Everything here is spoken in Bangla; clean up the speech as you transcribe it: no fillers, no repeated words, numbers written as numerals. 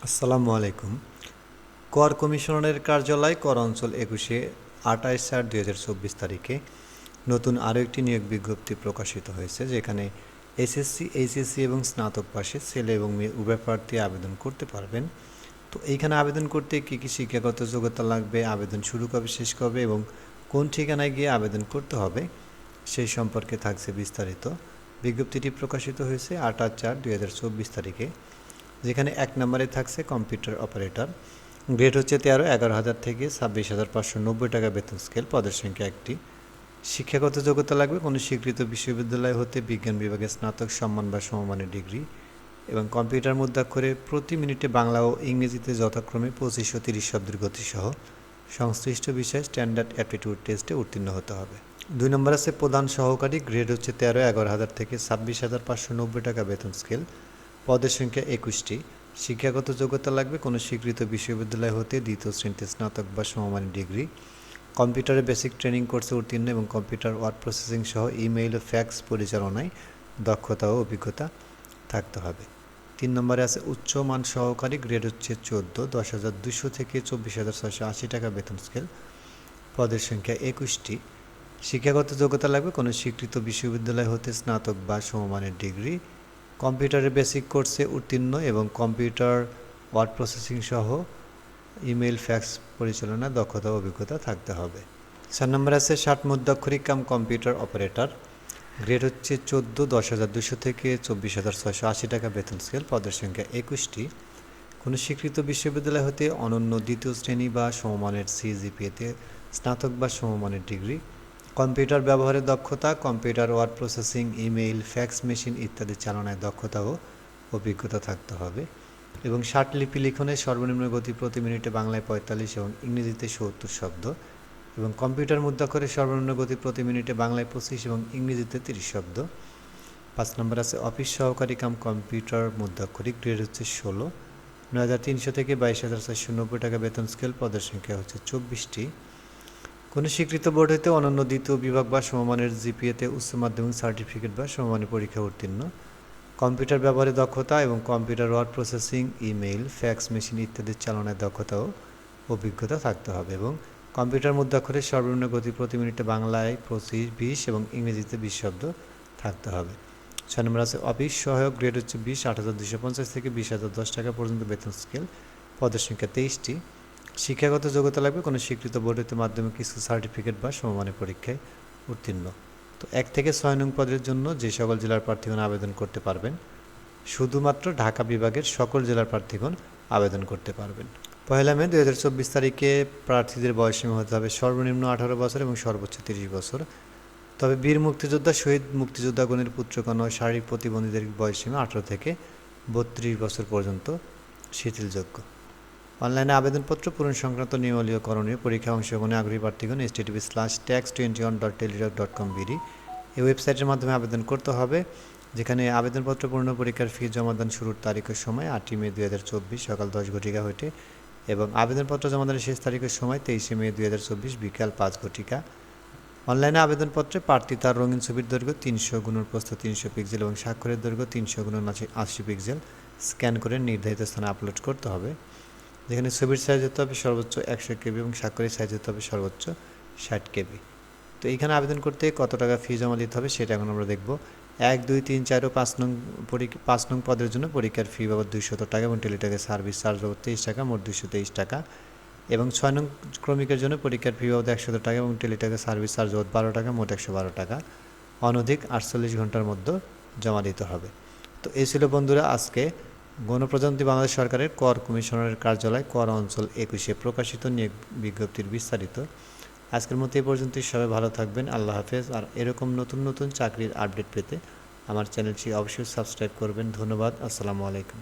আসসালামু আলাইকুম। কর কমিশনারের কার্যালয় কর অঞ্চল ২১-এ ২৮/৪/২০২৪ তারিখে নতুন আরও একটি নিয়োগ বিজ্ঞপ্তি প্রকাশিত হয়েছে, যেখানে এসএসসি, এইচএসসি এবং স্নাতক পাশে ছেলে এবং মেয়ে উভয় প্রার্থী আবেদন করতে পারবেন। তো এইখানে আবেদন করতে কী কী শিক্ষাগত যোগ্যতা লাগবে, আবেদন শুরু কবে শেষ কবে এবং কোন ঠিকানায় গিয়ে আবেদন করতে হবে সেই সম্পর্কে থাকছে বিস্তারিত। বিজ্ঞপ্তিটি প্রকাশিত হয়েছে ২৮/৪/২০২৪ তারিখে, যেখানে ১ নম্বরে থাকছে কম্পিউটার অপারেটর। গ্রেড হচ্ছে ১৩, ১১,০০০ থেকে ২৬,৫৯০ টাকা বেতন স্কেল, পদের সংখ্যা ১টি। শিক্ষাগত যোগ্যতা লাগবে কোনো স্বীকৃত বিশ্ববিদ্যালয় হতে বিজ্ঞান বিভাগে স্নাতক সম্মান বা সমমানের ডিগ্রি, এবং কম্পিউটার মুদ্রাক্ষরে প্রতি মিনিটে বাংলা ও ইংরেজিতে যথাক্রমে ২৫ ও ৩০ শব্দের গতিসহ সংশ্লিষ্ট বিষয়ে স্ট্যান্ডার্ড অ্যাপটিটিউড টেস্টে উত্তীর্ণ হতে হবে। ২ নম্বর আছে প্রধান সহকারী। গ্রেড হচ্ছে ১৩, ১১,০০০ থেকে ২৬,৫৯০ টাকা বেতন স্কেল, পদের সংখ্যা ২১টি। শিক্ষাগত যোগ্যতা লাগবে কোনো স্বীকৃত বিশ্ববিদ্যালয় হতে দ্বিতীয় শ্রেণীতে স্নাতক বা সমমানের ডিগ্রি, কম্পিউটারে বেসিক ট্রেনিং কোর্সে উত্তীর্ণ এবং কম্পিউটার ওয়ার্ড প্রসেসিং সহ ইমেইল ও ফ্যাক্স পরিচালনায় দক্ষতা ও অভিজ্ঞতা থাকতে হবে। ৩ নম্বরে আছে উচ্চমান সহকারী। গ্রেড হচ্ছে ১৪, ১০,২০০ থেকে ২৪,৬৮০ টাকা বেতন স্কেল, পদের সংখ্যা ২১টি। শিক্ষাগত যোগ্যতা লাগবে কোনো স্বীকৃত বিশ্ববিদ্যালয় হতে স্নাতক বা সমমানের ডিগ্রি, কম্পিউটারের বেসিক কোর্সে উত্তীর্ণ এবং কম্পিউটার ওয়ার্ড প্রসেসিং সহ ইমেইল ফ্যাক্স পরিচালনায় দক্ষতা ও অভিজ্ঞতা থাকতে হবে। ৪ নম্বর আছে ৬০ মুদ্রাক্ষরিক কাম কম্পিউটার অপারেটর। গ্রেড হচ্ছে ১৪, ১০,২০০ থেকে ২৪,৬৮০ টাকা বেতন স্কেল, পদের সংখ্যা ২১টি। কোনো স্বীকৃত বিশ্ববিদ্যালয় হতে অনন্য দ্বিতীয় শ্রেণী বা সমমানের সিজিপিএতে স্নাতক বা সমমানের ডিগ্রি, কম্পিউটার ব্যবহারের দক্ষতা, computer word processing, email, fax machine ইত্যাদি চালনায় দক্ষতা ও অভিজ্ঞতা থাকতে হবে, এবং লিপি লিখনের সর্বনিম্ন গতি প্রতি মিনিটে বাংলায় ৪৫ এবং ইংরেজিতে ৭০ শব্দ, এবং কম্পিউটার মুদ্রাক্ষরে সর্বনিম্ন গতি প্রতি মিনিটে বাংলায় ২৫ এবং ইংরেজিতে ৩০ শব্দ। ৫ নম্বর আছে অফিস সহকারী কাম কম্পিউটার মুদ্রাক্ষরিক। গ্রেড হচ্ছে ১৬, ৯,৩০০ থেকে ২২,৪৯০ টাকা বেতন স্কেল, পদের সংখ্যা হচ্ছে ২৪টি। কোনো স্বীকৃত বোর্ড হইতে অনন্য দ্বিতীয় বিভাগ বা সমমানের জিপিএতে উচ্চ মাধ্যমিক সার্টিফিকেট বা সমমানের পরীক্ষা উত্তীর্ণ, কম্পিউটার ব্যবহারে দক্ষতা এবং computer word processing, email, fax machine ইত্যাদির চালনায় দক্ষতা ও অভিজ্ঞতা থাকতে হবে, এবং কম্পিউটার মুদ্রাক্ষরের সর্বনিম্ন গতি প্রতি মিনিটে বাংলায় ২৫, ২০ এবং ইংরেজিতে ২০ শব্দ থাকতে হবে। ৬ নম্বর আছে অফিস সহায়ক। গ্রেড হচ্ছে ২০, ৮,২৫০ থেকে ২০,০১০ টাকা পর্যন্ত বেতন স্কেল, পদের সংখ্যা ২৩টি। শিক্ষাগত যোগ্যতা লাগবে কোনো স্বীকৃত বোর্ড হতে মাধ্যমিক স্কুল সার্টিফিকেট বা সমমানের পরীক্ষায় উত্তীর্ণ। তো ১ থেকে ৬ নং পদের জন্য যে সকল জেলার প্রার্থীগণ আবেদন করতে পারবেন, শুধুমাত্র ঢাকা বিভাগের সকল জেলার প্রার্থীগণ আবেদন করতে পারবেন। ১ মে ২০২৪ তারিখে প্রার্থীদের বয়সসীমা হতে হবে সর্বনিম্ন ১৮ বছর এবং সর্বোচ্চ ৩০ বছর। তবে বীর মুক্তিযোদ্ধা, শহীদ মুক্তিযোদ্ধাগণের পুত্রকন্যা ও শারীরিক প্রতিবন্ধীদের বয়সসীমা ১৮ থেকে ৩২ বছর পর্যন্ত শিথিলযোগ্য। অনলাইনে আবেদনপত্র পূরণ সংক্রান্ত নিয়মাবলী করণীয় পরীক্ষা অংশগ্রহণে আগ্রহী প্রার্থীগণ http://tax21.teletalk.com এই ওয়েবসাইটের মাধ্যমে আবেদন করতে হবে, যেখানে আবেদনপত্র পূর্ণ পরীক্ষার ফি জমাদান শুরুর তারিখের সময় ৮ মে ২০২৪ সকাল ১০ ঘটিকা হইতে এবং আবেদনপত্র জমাদানের শেষ তারিখের সময় ২৩ মে ২০২৪ বিকাল ৫ ঘটিকা। অনলাইনে আবেদনপত্রে প্রার্থী তার রঙিন ছবির দৈর্ঘ্য ৩০০ × প্রস্থ 300 পিক্সেল এবং স্বাক্ষরের দৈর্ঘ্য ৩০০ × ৮০ পিক্সেল স্ক্যান করে নির্ধারিত স্থানে আপলোড করতে হবে, যেখানে ছবির সাইজ হতে হবে সর্বোচ্চ ১০০ কেবি এবং স্বাক্ষরের সাইজ হতে হবে সর্বোচ্চ ৬০ কেবি। তো এইখানে আবেদন করতে কত টাকা ফি জমা দিতে হবে সেটা এখন আমরা দেখব। ১, ২, ৩, ৪ ও ৫ নং পদের জন্য পরীক্ষার ফি বাবদ ২০০ টাকা এবং টেলিটকের সার্ভিস চার্জ বাবদ ২৩ টাকা, মোট ২২৩ টাকা, এবং ৬ নং ক্রমিকের জন্য পরীক্ষার ফি বাবদ ১০০ টাকা এবং টেলিটকের সার্ভিস চার্জ বাবদ ১২ টাকা, মোট ১১২ টাকা, অনধিক ৪৮ ঘন্টার মধ্যে জমা দিতে হবে। তো এই ছিল বন্ধুরা আজকে গণপ্রজাতন্ত্রী বাংলাদেশ সরকারের কর কমিশনারের কার্যালয় কর অঞ্চল ২১-এ প্রকাশিত নিয়োগ বিজ্ঞপ্তির বিস্তারিত। আজকের মতো এই পর্যন্তই। সবাই ভালো থাকবেন। আল্লাহ হাফেজ। আর এরকম নতুন নতুন চাকরির আপডেট পেতে আমার চ্যানেলটি অবশ্যই সাবস্ক্রাইব করবেন। ধন্যবাদ। আসসালামু আলাইকুম।